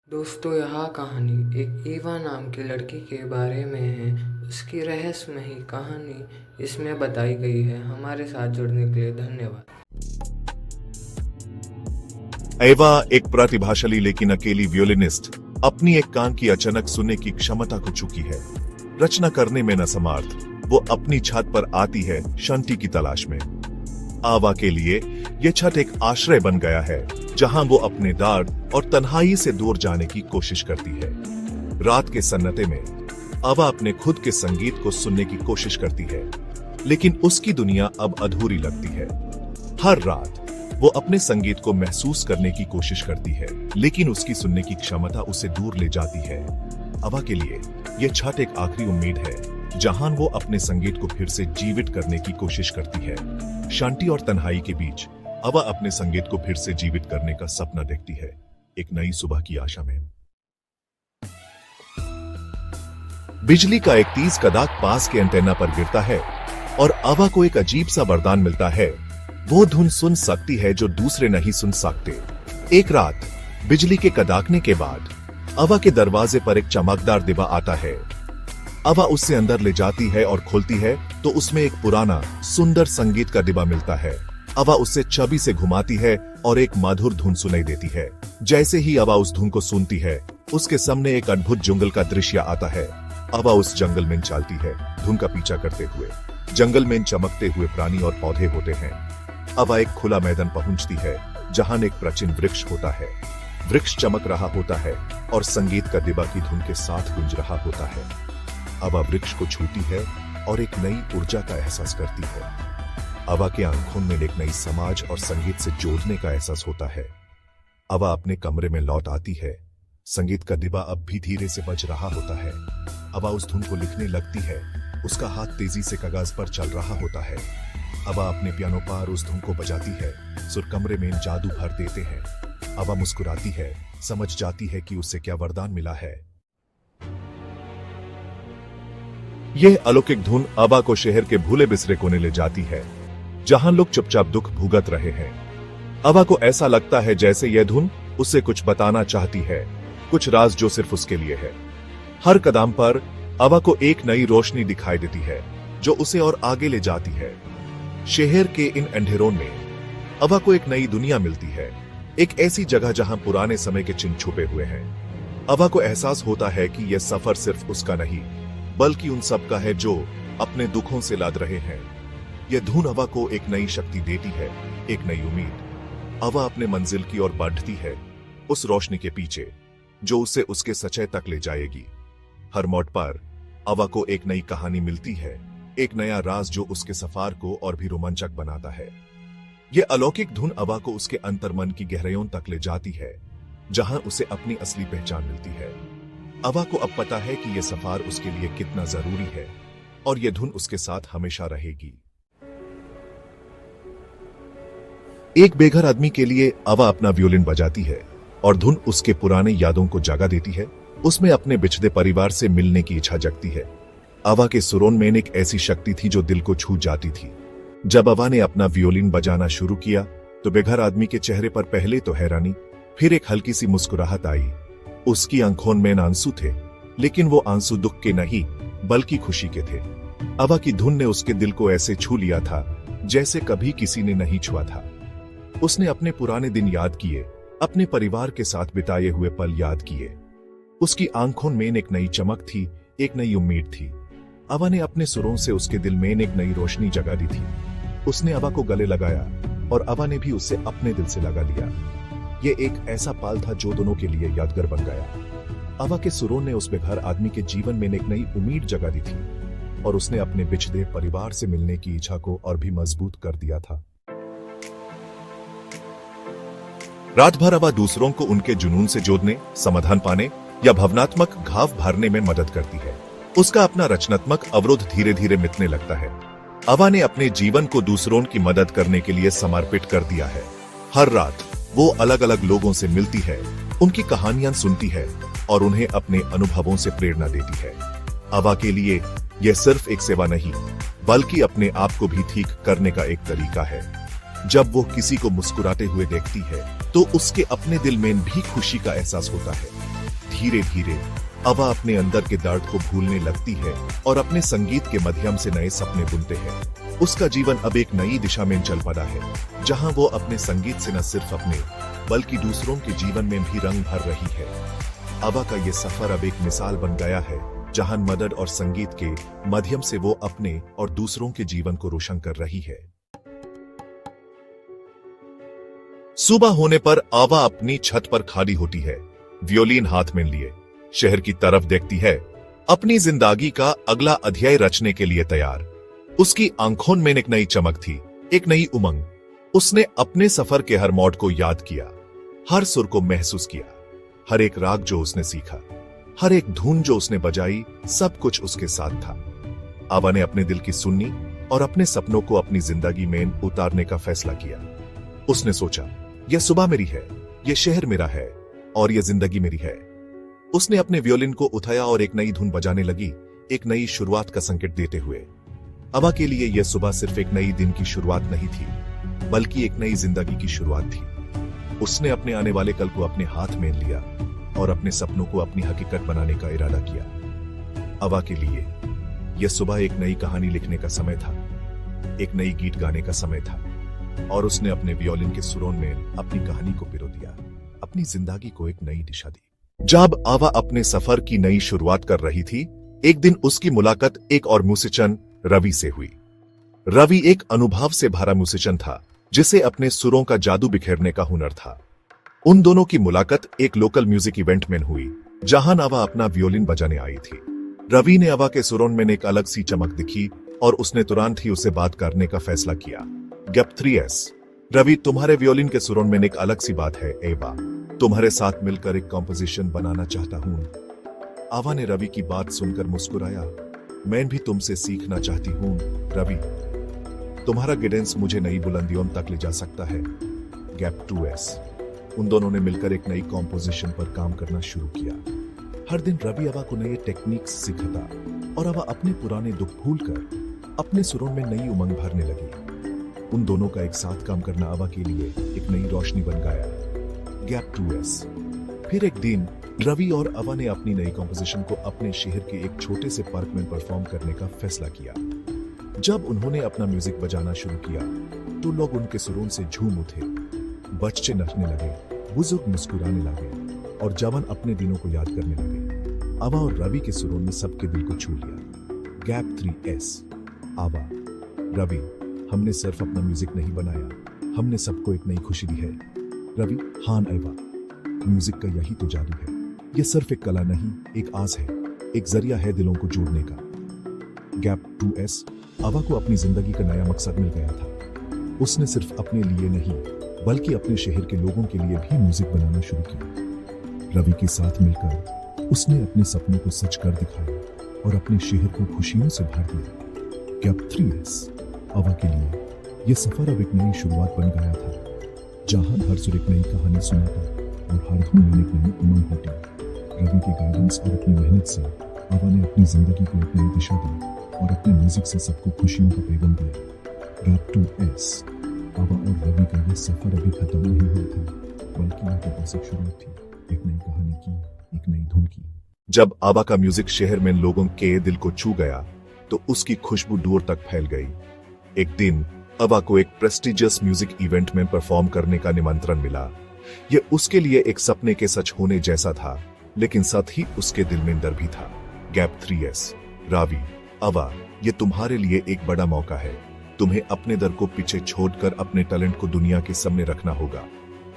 दोस्तों, यह कहानी एक ईवा नाम की लड़की के बारे में है। उसकी रहस्यमयी कहानी इसमें बताई गई है। हमारे साथ जुड़ने के लिए धन्यवाद। एवा एक प्रतिभाशाली लेकिन अकेली वियोलिनिस्ट अपनी एक कान की अचानक सुनने की क्षमता को चुकी है। रचना करने में न समर्थ, वो अपनी छत पर आती है शांति की तलाश में। आवा के लिए ये छत एक आश्रय बन गया है, जहां वो अपने डर और तन्हाई से दूर जाने की कोशिश करती है। रात के सन्नाटे में आवा अपने खुद के संगीत को सुनने की कोशिश करती है, लेकिन उसकी दुनिया अब अधूरी लगती है। हर रात वो अपने संगीत को महसूस करने की कोशिश करती है, लेकिन उसकी सुनने की क्षमता उसे दूर ले जाती है। आवा के लिए यह छत एक आखिरी उम्मीद है, जहां वो अपने संगीत को फिर से जीवित करने की कोशिश करती है। शांति और तन्हाई के बीच आवा अपने संगीत को फिर से जीवित करने का सपना देखती है, एक नई सुबह की आशा में। बिजली का एक तेज कड़ाक पास के एंटेना पर गिरता है और आवा को एक अजीब सा वरदान मिलता है। वो धुन सुन सकती है जो दूसरे नहीं सुन सकते। एक रात बिजली के कड़ाकने के बाद आवा के दरवाजे पर एक चमकदार डिब्बा आता है। आवा उससे अंदर ले जाती है और खोलती है तो उसमें एक पुराना सुंदर संगीत का डिब्बा मिलता है। आवा उससे चाबी से घुमाती है और एक मधुर धुन सुनाई देती है। जैसे ही आवा उस धुन को सुनती है, उसके सामने एक अद्भुत जंगल का दृश्य आता है। आवा उस जंगल में चलती है, धुन का पीछा करते हुए। जंगल में चमकते हुए प्राणी और पौधे होते हैं। आवा एक खुला मैदान पहुंचती है, जहां एक प्राचीन वृक्ष होता है। वृक्ष चमक रहा होता है और संगीत का डिब्बा की धुन के साथ गूंज रहा होता है। आवा वृक्ष को छूती है और एक नई ऊर्जा का एहसास करती है। आवा के आंखों में एक नई समाज और संगीत से जोड़ने का एहसास होता है। आवा अपने कमरे में लौट आती है। संगीत का डिब्बा अब भी धीरे से बज रहा होता है। आवा उस धुन को लिखने लगती है। उसका हाथ तेजी से कागज पर चल रहा होता है। आवा अपने पियानो पर उस धुन को बजाती है। सुर कमरे में जादू भर देते हैं। आवा मुस्कुराती है, समझ जाती है कि उसे क्या वरदान मिला है। यह अलौकिक धुन आवा को शहर के भूले बिसरे कोने ले जाती है, जहां लोग चुपचाप दुख भुगत रहे हैं। आवा को ऐसा लगता है जैसे यह धुन उसे कुछ बताना चाहती है, कुछ राज जो सिर्फ उसके लिए है। हर कदम पर आवा को एक नई रोशनी दिखाई देती है, जो उसे और आगे ले जाती है। शहर के इन अंधेरों में आवा को एक नई दुनिया मिलती है, एक ऐसी जगह जहां पुराने समय के चिन्ह छुपे हुए हैं। आवा को एहसास होता है कि यह सफर सिर्फ उसका नहीं, बल्कि उन सब का है जो अपने दुखों से लड़ रहे हैं। यह धुन आवा को एक नई शक्ति देती है, एक नई उम्मीद। आवा अपने मंजिल की ओर बढ़ती है, उस रोशनी के पीछे जो उसे उसके सच्चाई तक ले जाएगी। हर मोड़ पर आवा को एक नई कहानी मिलती है, एक नया राज जो उसके सफर को और भी रोमांचक बनाता है। यह अलौकिक धुन आवा को उसके अंतर्मन की गहराइयों तक ले जाती है, जहां उसे अपनी असली पहचान मिलती है। आवा को अब पता है कि यह सफर उसके लिए कितना जरूरी है और यह धुन उसके साथ हमेशा रहेगी। एक बेघर आदमी के लिए आवा अपना वियोलिन बजाती है और धुन उसके पुराने यादों को जागा देती है। उसमें अपने बिछड़े परिवार से मिलने की इच्छा जगती है। आवा के सुरों में एक ऐसी शक्ति थी जो दिल को छू जाती थी। जब आवा ने अपना वियोलिन बजाना शुरू किया तो बेघर आदमी के चेहरे पर पहले तो हैरानी, फिर एक हल्की सी मुस्कुराहट आई। उसकी आंखों में आंसू थे, लेकिन वो आंसू दुख के नहीं बल्कि खुशी के थे। आवा की धुन ने उसके दिल को ऐसे छू लिया था जैसे कभी किसी ने नहीं छुआ था। उसने अपने पुराने दिन याद किए, अपने परिवार के साथ बिताए हुए पल याद किए। उसकी आंखों में एक नई चमक थी, एक नई उम्मीद थी। आवा ने अपने सुरों से उसके दिल में एक नई रोशनी जगा दी थी। उसने आवा को गले लगाया और आवा ने भी उसे अपने दिल से लगा लिया। यह एक ऐसा पल था जो दोनों के लिए यादगार बन गया। आवा के सुरों ने उस बेघर आदमी के जीवन में एक नई उम्मीद जगा दी थी और उसने अपने बिछड़े परिवार से मिलने की इच्छा को और भी मजबूत कर दिया था। रात भर आवा दूसरों को उनके जुनून से जोड़ने, समाधान पाने या भावनात्मक घाव भरने में मदद करती है। उसका अपना रचनात्मक अवरोध धीरे धीरे मिटने लगता है। आवा ने अपने जीवन को दूसरों की मदद करने के लिए समर्पित कर दिया है। हर रात वो अलग अलग लोगों से मिलती है, उनकी कहानियां सुनती है और उन्हें अपने अनुभवों से प्रेरणा देती है। आवा के लिए यह सिर्फ एक सेवा नहीं, बल्कि अपने आप को भी ठीक करने का एक तरीका है। जब वो किसी को मुस्कुराते हुए देखती है तो उसके अपने दिल में भी खुशी का एहसास होता है। धीरे धीरे अवा अपने अंदर के दर्द को भूलने लगती है और अपने संगीत के माध्यम से नए सपने बुनते हैं। उसका जीवन अब एक नई दिशा में चल पड़ा है, जहां वो अपने संगीत से न सिर्फ अपने बल्कि दूसरों के जीवन में भी रंग भर रही है। अवा का ये सफर अब एक मिसाल बन गया है, जहां मदद और संगीत के माध्यम से वो अपने और दूसरों के जीवन को रोशन कर रही है। सुबह होने पर आवा अपनी छत पर खड़ी होती है, वियोलिन हाथ में लिए शहर की तरफ देखती है, अपनी जिंदगी का अगला अध्याय रचने के लिए तैयार। उसकी आंखों में एक नई चमक थी, एक नई उमंग। उसने अपने सफर के हर मोड़ को याद किया, हर सुर को महसूस किया, हर एक राग जो उसने सीखा, हर एक धुन जो उसने बजाई, सब कुछ उसके साथ था। आवा ने अपने दिल की सुननी और अपने सपनों को अपनी जिंदगी में उतारने का फैसला किया। उसने सोचा, यह सुबह मेरी है, यह शहर मेरा है और यह जिंदगी मेरी है। उसने अपने वियोलिन को उठाया और एक नई धुन बजाने लगी, एक नई शुरुआत का संकेत देते हुए। अवा के लिए यह सुबह सिर्फ एक नई दिन की शुरुआत नहीं थी, बल्कि एक नई जिंदगी की शुरुआत थी। उसने अपने आने वाले कल को अपने हाथ में लिया और अपने सपनों को अपनी हकीकत बनाने का इरादा किया। अवा के लिए यह सुबह एक नई कहानी लिखने का समय था, एक नई गीत गाने का समय था और उसने अपने वियोलिन के सुरों में अपनी कहानी को पिरो दिया, अपनी जिंदगी को एक नई दिशा दी। जब आवा अपने सफर की नई शुरुआत कर रही थी, एक दिन उसकी मुलाकात एक और म्यूजिशियन रवि से हुई। रवि एक अनुभव से भरा म्यूजिशियन था, जिसे अपने सुरों का जादू बिखेरने का हुनर था। उन दोनों की मुलाकात एक लोकल म्यूजिक इवेंट में हुई, जहां आवा अपना वियोलिन बजाने आई थी। रवि ने आवा के सुरों में एक अलग सी चमक दिखी और उसने तुरंत ही उससे बात करने का फैसला किया। गैप 3S, रवि, तुम्हारे वियोलिन के सुरों में एक अलग सी बात है। एवा, तुम्हारे साथ मिलकर एक कॉम्पोजिशन बनाना चाहता हूं। आवा ने रवि की बात सुनकर मुस्कुराया। मैं भी तुमसे सीखना चाहती हूं रवि, तुम्हारा गाइडेंस मुझे नई बुलंदियों तक ले जा सकता है। गैप 2S, उन दोनों ने मिलकर एक नई कॉम्पोजिशन पर काम करना शुरू किया। हर दिन रवि आवा को नए टेक्निक्स सिखाता और आवा अपने पुराने दुख भूलकर अपने सुरों में नई उमंग भरने लगी। उन दोनों का एक साथ काम करना आवा के लिए एक नई रोशनी बन गया। गैप 2S, फिर एक दिन रवि और आवा ने अपनी नई कॉम्पोजिशन को अपने शहर के एक छोटे से पार्क में परफॉर्म करने का फैसला किया। जब उन्होंने अपना म्यूजिक बजाना शुरू किया तो लोग उनके सुरों से झूम उठे, बच्चे नाचने लगे, बुजुर्ग मुस्कुराने लगे और जवान अपने दिनों को याद करने लगे। आवा और रवि के सुरों ने सबके दिल को छू लिया। गैप 3S, आवा, रवि, हमने सिर्फ अपना म्यूजिक नहीं बनाया, हमने सबको एक नई खुशी दी है। रवि, हाँ आवा, म्यूजिक का यही तो जादू है। यह सिर्फ एक कला नहीं, एक आस है, एक जरिया है दिलों को जोड़ने का। गैप 2S, आवा को अपनी जिंदगी का नया मकसद मिल गया था। उसने सिर्फ अपने लिए नहीं, बल्कि अपने शहर के लोगों के लिए भी म्यूजिक बनाना शुरू किया। रवि के साथ मिलकर उसने अपने सपनों को सच कर दिखाया और अपने शहर को खुशियों से भर दिया। गैप 3S, आवा के लिए यह सफर अब एक नई शुरुआत बन गया था, जहां हर सुर एक नई कहानी सुनाता और हर धुन में एक नई उमंग होती। रवि के गाइडेंस और अपनी मेहनत से आवा ने अपनी जिंदगी को एक नई दिशा दी और अपने म्यूजिक से सबको खुशियों का पैगाम दिया। गैप 2S, आवा और रवि का यह सफर अभी खत्म नहीं हुआ था, बल्कि यह तो बस एक शुरुआत थी, एक नई कहानी की, एक नई धुन की। जब आवा का म्यूजिक शहर में लोगों के दिल को छू गया तो उसकी खुशबू दूर तक फैल गई। एक दिन आवा को एक प्रेस्टिजियस म्यूजिक इवेंट में परफॉर्म करने का निमंत्रण मिला। यह उसके लिए एक सपने के सच होने जैसा था, लेकिन साथ ही उसके दिल में डर भी था। गैप 3S, रवि, आवा, यह तुम्हारे लिए एक बड़ा मौका है। तुम्हें अपने डर को पीछे छोड़कर अपने टैलेंट को दुनिया के सामने रखना होगा।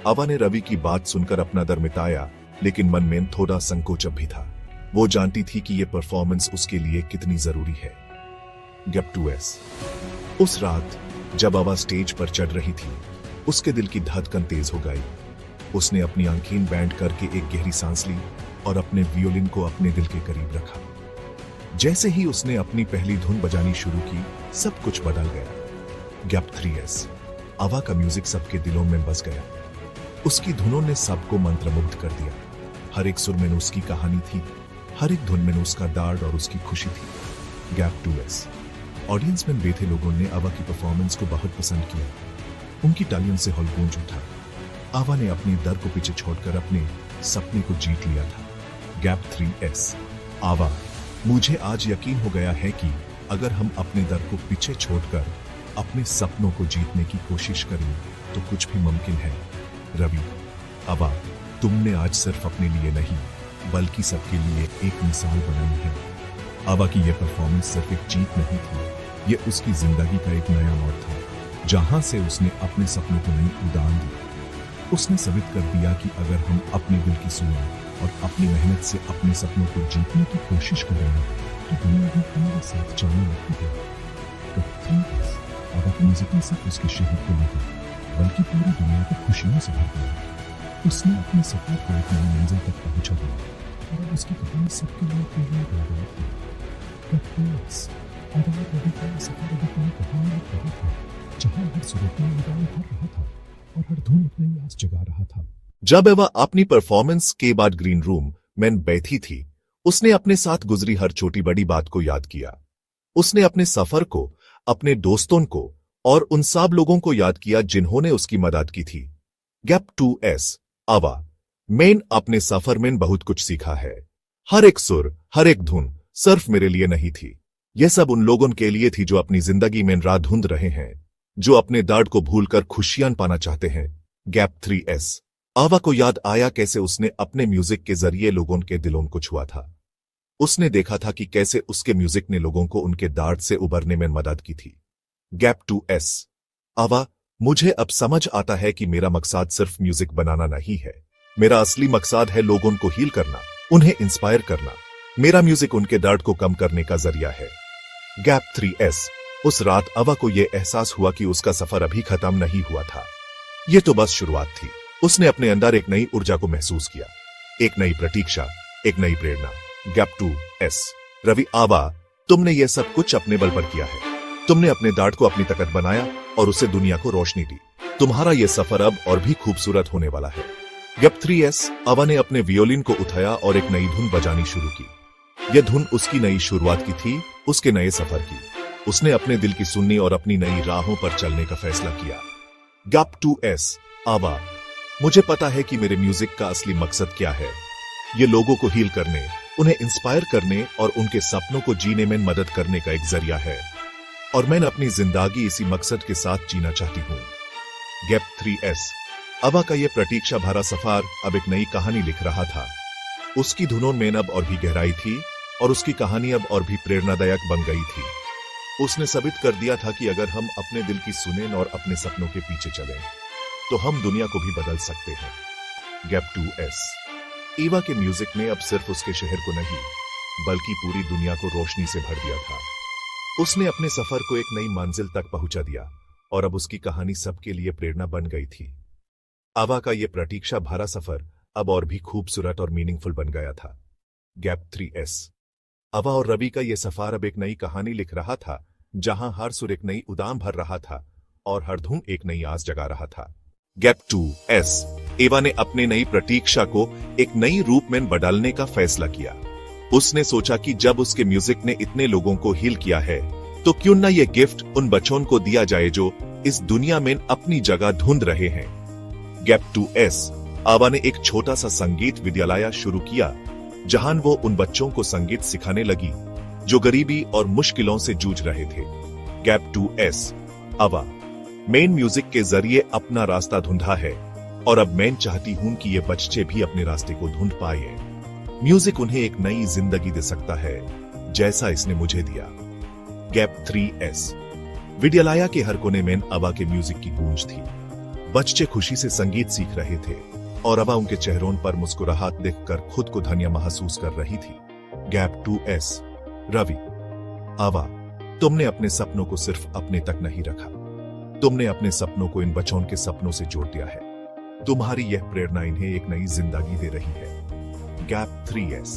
आवा ने रवि की बात सुनकर अपना डर मिटाया, लेकिन मन में थोड़ा संकोच भी था। वो जानती थी कि यह परफॉर्मेंस उसके लिए कितनी जरूरी है। गैप 2S, उस रात जब आवा स्टेज पर चढ़ रही थी, उसके दिल की धड़कन तेज हो गई। उसने अपनी आंखें बैंड करके एक गहरी सांस ली और अपने वियोलिन को अपने दिल के करीब रखा। जैसे ही उसने अपनी पहली धुन बजानी शुरू की, सब कुछ बदल गया। गैप 3S, आवा का म्यूजिक सबके दिलों में बस गया। उसकी धुनों ने सबको मंत्रमुग्ध कर दिया। हर एक सुर में उसकी कहानी थी, हर एक धुन में उसका दर्द और उसकी खुशी थी। गैप 2S, ऑडियंस में बैठे लोगों ने आवा की परफॉर्मेंस को बहुत पसंद किया। उनकी तालियों से हॉल गूंज उठा। आवा ने अपने डर को पीछे छोड़कर अपने सपने को जीत लिया था। Gap 3S। आवा, मुझे आज यकीन हो गया है कि अगर हम अपने डर को पीछे छोड़कर अपने सपनों को जीतने की कोशिश करें तो कुछ भी मुमकिन है। रवि, आवा, तुमने आज सिर्फ अपने लिए नहीं बल्कि सबके लिए एक मिसाल बनाई है। आवा की यह परफॉर्मेंस सिर्फ एक जीत नहीं थी, ये उसकी जिंदगी का एक नया मोड़ था, जहां से उसने अपने सपनों को नई उड़ान दी। उसने साबित कर दिया कि अगर हम अपने दिल की सुने और अपनी मेहनत से अपने सपनों को जीतने की कोशिश करें तो दुनिया भी हमारे साथ चलने लगती है। तो 3S आवा की म्यूजिक ने सिर्फ उसके शहर को नहीं बल्कि पूरी दुनिया को खुशियों से भर दिया। उसने अपने सफर को एक नई मंजिल तक पहुंचा दिया और अब उसकी कहानी सबके लिए प्रेरणा बन गई थी। तो 3S आवा रवि का सफर अभी कोई कहानी लिख रहा था, जहां हर सूरत में उड़ान भर रहा था और हर धुन एक नई आस जगा रहा था। जब एवा अपनी परफॉर्मेंस के बाद ग्रीन रूम में बैठी थी, उसने अपने साथ गुजरी हर छोटी बड़ी बात को याद किया। उसने अपने सफर को, अपने दोस्तों को और उन सब लोगों को याद किया जिन्होंने उसकी मदद की थी। गैप 2S आवा, मैंने अपने सफर में बहुत कुछ सीखा है। हर एक सुर, हर एक धुन सिर्फ मेरे लिए नहीं थी, यह सब उन लोगों के लिए थी जो अपनी जिंदगी में राह ढूंढ रहे हैं, जो अपने दर्द को भूलकर खुशियां पाना चाहते हैं। गैप 3S आवा को याद आया कैसे उसने अपने म्यूजिक के जरिए लोगों के दिलों को छुआ था। उसने देखा था कि कैसे उसके म्यूजिक ने लोगों को उनके दर्द से उबरने में मदद की थी। गैप 2S आवा, मुझे अब समझ आता है कि मेरा मकसद सिर्फ म्यूजिक बनाना नहीं है। मेरा असली मकसद है लोगों को हील करना, उन्हें इंस्पायर करना। मेरा म्यूजिक उनके दर्द को कम करने का जरिया है। गैप 3S उस रात आवा को यह एहसास हुआ कि उसका सफर अभी खत्म नहीं हुआ था, यह तो बस शुरुआत थी। उसने अपने अंदर एक नई ऊर्जा को महसूस किया, एक नई प्रतीक्षा, एक नई प्रेरणा। गैप 2S रवि, आवा, तुमने यह सब कुछ अपने बल पर किया है। तुमने अपने दर्द को अपनी ताकत बनाया और उसे दुनिया को रोशनी दी। तुम्हारा यह सफर अब और भी खूबसूरत होने वाला है। गैप 3S आवा ने अपने वियोलिन को उठाया और एक नई धुन बजानी शुरू की। यह धुन उसकी नई शुरुआत की थी, उसके नए सफर की। उसने अपने दिल की सुननी और अपनी नई राहों पर चलने का फैसला किया। गैप 2S आवा, मुझे पता है कि मेरे म्यूजिक का असली मकसद क्या है। ये लोगों को हील करने, उन्हें इंस्पायर करने और उनके सपनों को जीने में मदद करने का एक जरिया है, और मैं अपनी जिंदगी इसी मकसद के साथ जीना चाहती हूँ। गैप 3S आवा का यह प्रतीक्षा भरा सफर अब एक नई कहानी लिख रहा था। उसकी धुनों में अब और भी गहराई थी और उसकी कहानी अब और भी प्रेरणादायक बन गई थी। उसने साबित कर दिया था कि अगर हम अपने दिल की सुनें और अपने सपनों के पीछे चलें तो हम दुनिया को भी बदल सकते हैं। गैप 2S ईवा के म्यूजिक ने अब सिर्फ उसके शहर को नहीं बल्कि पूरी दुनिया को रोशनी से भर दिया था। उसने अपने सफर को एक नई मंजिल तक पहुंचा दिया और अब उसकी कहानी सबके लिए प्रेरणा बन गई थी। आवा का यह प्रतीक्षा भरा सफर अब और भी खूबसूरत और मीनिंगफुल बन गया था। गैप 3S आवा और रवि का यह सफर अब एक नई कहानी लिख रहा था, जहां हर सुर एक नई उड़ान भर रहा था और हर धुन एक नई आस जगा रहा था। गैप 2S एवा ने अपने नई प्रतीक्षा को एक नई रूप में बदलने का फैसला किया। उसने सोचा कि जब उसके म्यूजिक ने इतने लोगों को हील किया है तो क्यों ना यह गिफ्ट उन बच्चों को दिया जाए जो इस दुनिया में अपनी जगह ढूंढ रहे हैं। गैप 2S आवा ने एक छोटा सा संगीत विद्यालय शुरू किया, जहां वो उन बच्चों को संगीत सिखाने लगी जो गरीबी और मुश्किलों से जूझ रहे थे। गैप 2S आवा, मैं म्यूजिक के जरिए अपना रास्ता ढूंढा है और अब मैं चाहती हूं कि ये बच्चे भी अपने रास्ते को ढूंढ पाए। म्यूजिक उन्हें एक नई जिंदगी दे सकता है, जैसा इसने मुझे दिया। गैप 3S विद्यालय के हर कोने में आवा के म्यूजिक की गूंज थी। बच्चे खुशी से संगीत सीख रहे थे और आवा उनके चेहरों पर मुस्कुराहट देखकर खुद को धन्य महसूस कर रही थी। गैप 2S रवि, आवा, तुमने अपने सपनों को सिर्फ अपने तक नहीं रखा, तुमने अपने सपनों को इन बच्चों के सपनों से जोड़ दिया है। तुम्हारी यह प्रेरणा इन्हें एक नई जिंदगी दे रही है। गैप 3S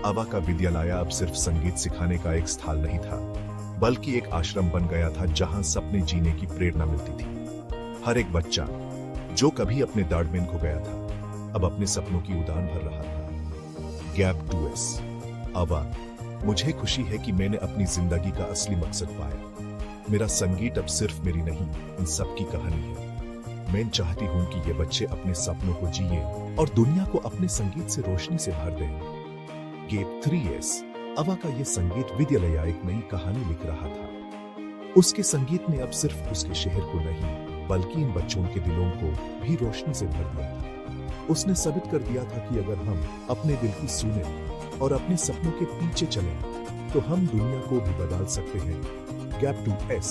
आवा का विद्यालय अब सिर्फ संगीत सिखाने का एक स्थल नहीं था, बल्कि एक आश्रम बन गया था जहां सपने जीने की प्रेरणा मिलती थी। हर एक बच्चा जो कभी अपने दर्द में खो गया था अब अपने सपनों की उड़ान भर रहा था। गैप 2S आवा, मुझे खुशी है कि मैंने अपनी जिंदगी का असली मकसद पाया। मेरा संगीत अब सिर्फ मेरी नहीं, इन सब की कहानी है। मैं चाहती हूं कि ये बच्चे अपने सपनों को जिए और दुनिया को अपने संगीत से रोशनी से भर दें। गेप 3S अवा का यह संगीत विद्यालया एक नई कहानी लिख रहा था। उसके संगीत ने अब सिर्फ उसके शहर को नहीं बल्कि इन बच्चों के दिलों को भी रोशनी से भर दिया था। उसने साबित कर दिया था कि अगर हम अपने दिल की सुने और अपने सपनों के पीछे चलें तो हम दुनिया को भी बदल सकते हैं। गैप 2S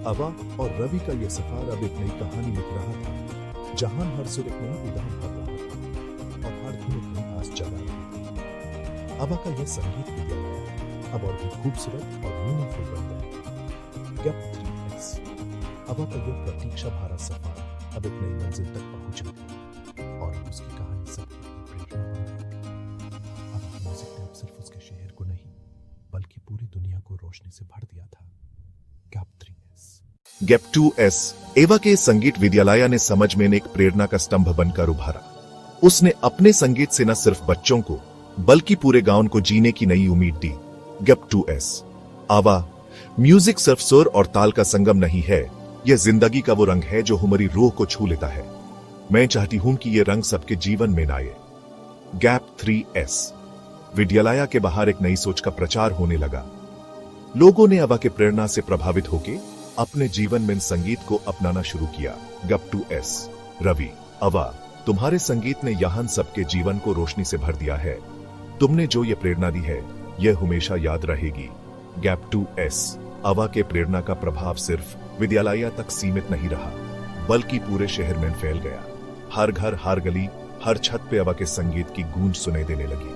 अवा और रवि का यह सफर अब एक नई कहानी लिख रहा था, जहां हर सुर एक नई उड़ान भर रहा था और हर धुन एक नई आस जगा रही थी। अवा का यह संगीत विद्यालय अब और भी खूबसूरत और मीनिंगफुल बन गया। गैप 3S अवा का यह प्रतीक्षा भरा सफर अब एक नई मंजिल तक पहुंचा था और उसकी कहानी सबके लिए प्रेरणा बन गई। अवा की म्यूजिक ने अब सिर्फ उसके शहर को नहीं बल्कि पूरी दुनिया को रोशनी से भर दिया था। गैप 3S गैप 2S एवा के संगीत विद्यालय ने समझ में एक प्रेरणा का स्तंभ बनकर उभारा। उसने अपने संगीत से न सिर्फ बच्चों को बल्कि पूरे गांव को जीने की नई उम्मीद दी। गैप 2S आवा म्यूजिक सिर्फ सुर और ताल का संगम नहीं है, यह जिंदगी का वो रंग है जो हमारी रूह को छू लेता है। मैं चाहती हूं कि यह रंग सबके जीवन में आए। गैप 3S विद्यालय के बाहर एक नई सोच का प्रचार होने लगा। लोगों ने अवा के प्रेरणा से प्रभावित होकर अपने जीवन में संगीत को अपनाना शुरू किया। गैप 2S रवि अवा तुम्हारे संगीत ने यहाँ सबके जीवन को रोशनी से भर दिया है। तुमने जो ये प्रेरणा दी है यह हमेशा याद रहेगी। गैप 2S अवा के प्रेरणा का प्रभाव सिर्फ विद्यालय तक सीमित नहीं रहा बल्कि पूरे शहर में फैल गया। हर घर हर गली हर छत पे अवा के संगीत की गूंज सुनाई देने लगी।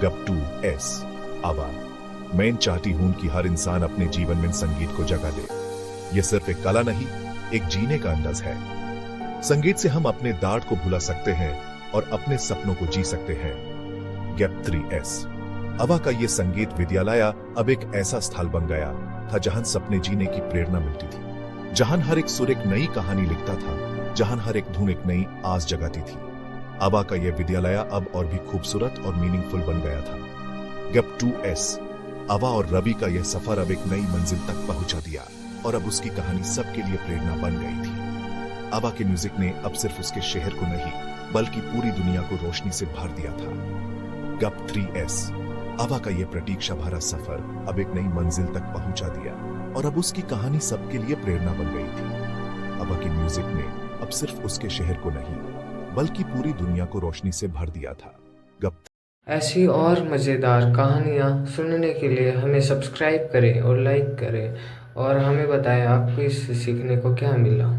गैप 2S अवा मैं चाहती हूं कि हर इंसान अपने जीवन में संगीत को जगह दे। यह सिर्फ एक कला नहीं, एक जीने का अंदाज है। संगीत से हम अपने दर्द को भुला सकते हैं और अपने सपनों को जी सकते हैं। गैप 3S अवा का यह संगीत विद्यालय अब एक ऐसा स्थल बन गया था जहां सपने जीने की प्रेरणा मिलती थी, जहां हर एक सुर एक नई कहानी लिखता था, जहां हर एक धुन एक नई आस जगाती थी। अवा का यह विद्यालय अब और भी खूबसूरत और मीनिंगफुल बन गया था। गैप 2S अवा और रवि का यह सफर अब एक नई मंजिल तक पहुंचा दिया और अब उसकी कहानी सबके लिए प्रेरणा बन गई थी। अवा के म्यूजिक ने अब सिर्फ उसके शहर को नहीं बल्कि पूरी दुनिया को रोशनी से भर दिया था। गैप 3S अवा का यह प्रतीक्षा भरा सफर अब एक नई मंजिल तक पहुंचा दिया और अब उसकी कहानी सबके लिए प्रेरणा बन गई थी। अवा के म्यूजिक ने अब सिर्फ उसके शहर को नहीं बल्कि पूरी दुनिया को रोशनी से भर दिया था। गैप ऐसी और मज़ेदार कहानियाँ सुनने के लिए हमें सब्सक्राइब करें और लाइक करें और हमें बताएं आपको इससे सीखने को क्या मिला।